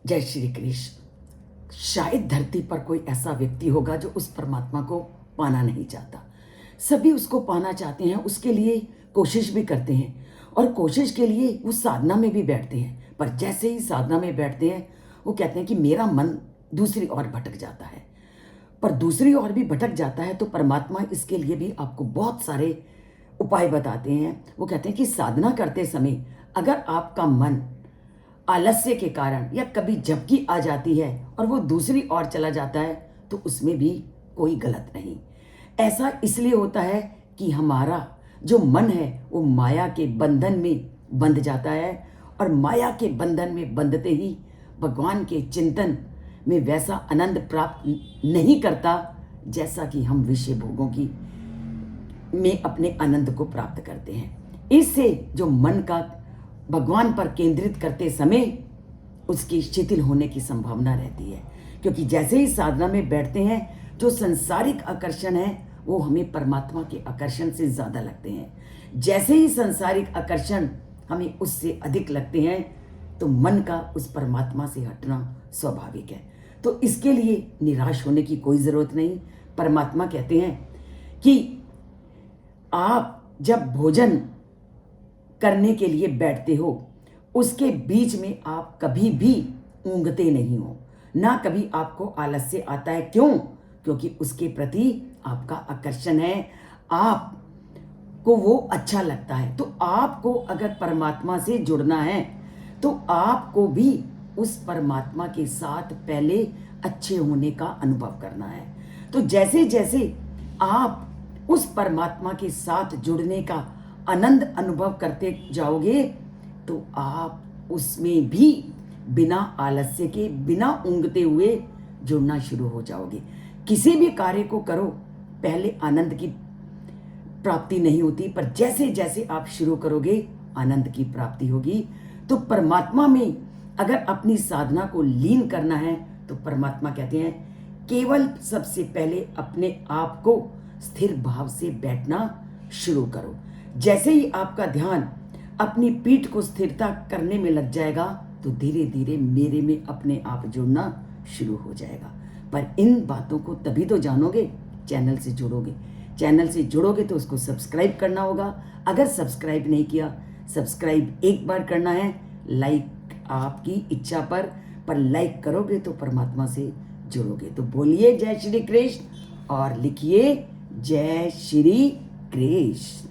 जय श्री कृष्ण। शायद धरती पर कोई ऐसा व्यक्ति होगा जो उस परमात्मा को पाना नहीं चाहता। सभी उसको पाना चाहते हैं, उसके लिए कोशिश भी करते हैं और कोशिश के लिए वो साधना में भी बैठते हैं। पर जैसे ही साधना में बैठते हैं वो कहते हैं कि मेरा मन दूसरी ओर भटक जाता है। पर दूसरी ओर भी भटक जाता है तो परमात्मा इसके लिए भी आपको बहुत सारे उपाय बताते हैं। वो कहते हैं कि साधना करते समय अगर आपका मन आलस्य के कारण या कभी झपकी आ जाती है और वो दूसरी ओर चला जाता है तो उसमें भी कोई गलत नहीं। ऐसा इसलिए होता है कि हमारा जो मन है वो माया के बंधन में बंध जाता है और माया के बंधन में बंधते ही भगवान के चिंतन में वैसा आनंद प्राप्त नहीं करता जैसा कि हम विषय भोगों की में अपने आनंद को प्राप्त करते हैं। इससे जो मन का भगवान पर केंद्रित करते समय उसकी शिथिल होने की संभावना रहती है, क्योंकि जैसे ही साधना में बैठते हैं जो संसारिक आकर्षण है वो हमें परमात्मा के आकर्षण से ज़्यादा लगते हैं। जैसे ही संसारिक आकर्षण हमें उससे अधिक लगते हैं तो मन का उस परमात्मा से हटना स्वाभाविक है। तो इसके लिए निराश होने की कोई ज़रूरत नहीं। परमात्मा कहते हैं कि आप जब भोजन करने के लिए बैठते हो उसके बीच में आप कभी भी ऊँघते नहीं हो, ना कभी आपको आलस्य आता है। क्यों? क्योंकि उसके प्रति आपका आकर्षण है, आपको वो अच्छा लगता है। तो आपको अगर परमात्मा से जुड़ना है तो आपको भी उस परमात्मा के साथ पहले अच्छे होने का अनुभव करना है। तो जैसे जैसे आप उस परमात्मा के साथ जुड़ने का आनंद अनुभव करते जाओगे तो आप उसमें भी बिना आलस्य के, बिना ऊँघते हुए जुड़ना शुरू हो जाओगे। किसी भी कार्य को करो पहले आनंद की प्राप्ति नहीं होती, पर जैसे जैसे आप शुरू करोगे आनंद की प्राप्ति होगी। तो परमात्मा में अगर अपनी साधना को लीन करना है तो परमात्मा कहते हैं केवल सबसे पहले अपने आप को स्थिर भाव से बैठना शुरू करो। जैसे ही आपका ध्यान अपनी पीठ को स्थिरता करने में लग जाएगा तो धीरे धीरे मेरे में अपने आप जुड़ना शुरू हो जाएगा। पर इन बातों को तभी तो जानोगे चैनल से जुड़ोगे। चैनल से जुड़ोगे तो उसको सब्सक्राइब करना होगा। अगर सब्सक्राइब नहीं किया, सब्सक्राइब एक बार करना है, लाइक आपकी इच्छा पर लाइक करोगे तो परमात्मा से जुड़ोगे। तो बोलिए जय श्री कृष्ण और लिखिए जय श्री कृष्ण।